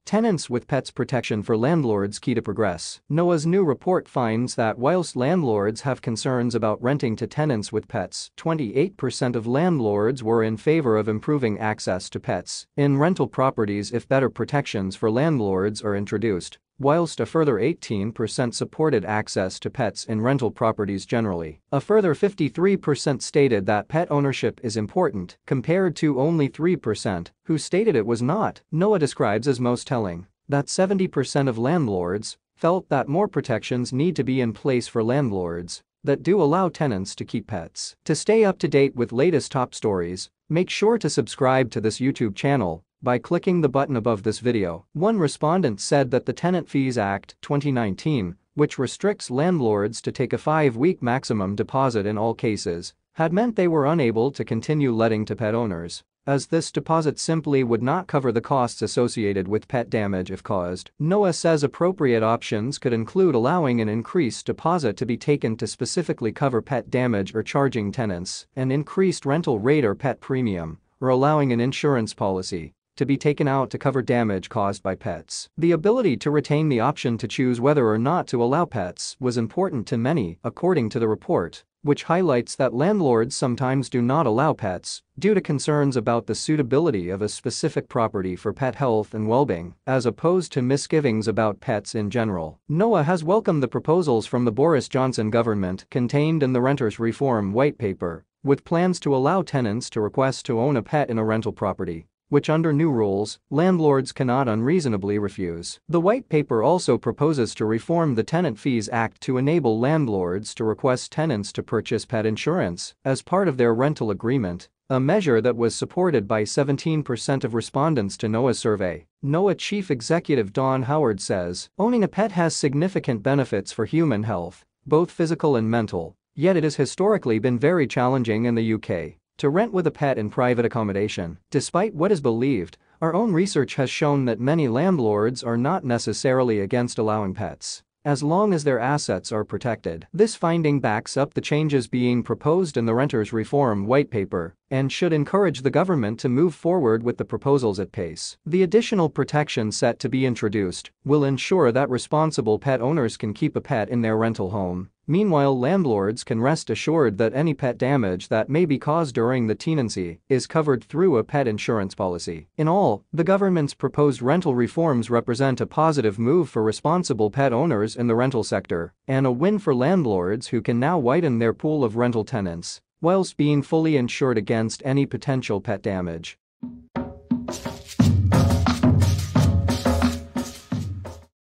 Tenants with pets protection for landlords key to progress. NOAA's new report finds that whilst landlords have concerns about renting to tenants with pets, 28% of landlords were in favor of improving access to pets in rental properties if better protections for landlords are introduced, whilst a further 18% supported access to pets in rental properties generally. A further 53% stated that pet ownership is important, compared to only 3% who stated it was not. NOAA describes as most telling that 70% of landlords felt that more protections need to be in place for landlords that do allow tenants to keep pets. To stay up to date with latest top stories, make sure to subscribe to this YouTube channel by clicking the button above this video. One respondent said that the Tenant Fees Act 2019, which restricts landlords to take a 5-week maximum deposit in all cases, had meant they were unable to continue letting to pet owners, as this deposit simply would not cover the costs associated with pet damage if caused. NOAA says appropriate options could include allowing an increased deposit to be taken to specifically cover pet damage or charging tenants an increased rental rate or pet premium, or allowing an insurance policy to be taken out to cover damage caused by pets. The ability to retain the option to choose whether or not to allow pets was important to many, according to the report, which highlights that landlords sometimes do not allow pets due to concerns about the suitability of a specific property for pet health and well-being, as opposed to misgivings about pets in general. NOAA has welcomed the proposals from the Boris Johnson government contained in the Renters Reform White Paper, with plans to allow tenants to request to own a pet in a rental property, which under new rules, landlords cannot unreasonably refuse. The white paper also proposes to reform the Tenant Fees Act to enable landlords to request tenants to purchase pet insurance as part of their rental agreement, a measure that was supported by 17% of respondents to NOAA's survey. NOAA Chief Executive Don Howard says, owning a pet has significant benefits for human health, both physical and mental, yet it has historically been very challenging in the UK to rent with a pet in private accommodation. Despite what is believed, our own research has shown that many landlords are not necessarily against allowing pets, as long as their assets are protected. This finding backs up the changes being proposed in the Renters Reform White Paper and should encourage the government to move forward with the proposals at pace. The additional protection set to be introduced will ensure that responsible pet owners can keep a pet in their rental home. Meanwhile, landlords can rest assured that any pet damage that may be caused during the tenancy is covered through a pet insurance policy. In all, the government's proposed rental reforms represent a positive move for responsible pet owners in the rental sector and a win for landlords who can now widen their pool of rental tenants whilst being fully insured against any potential pet damage.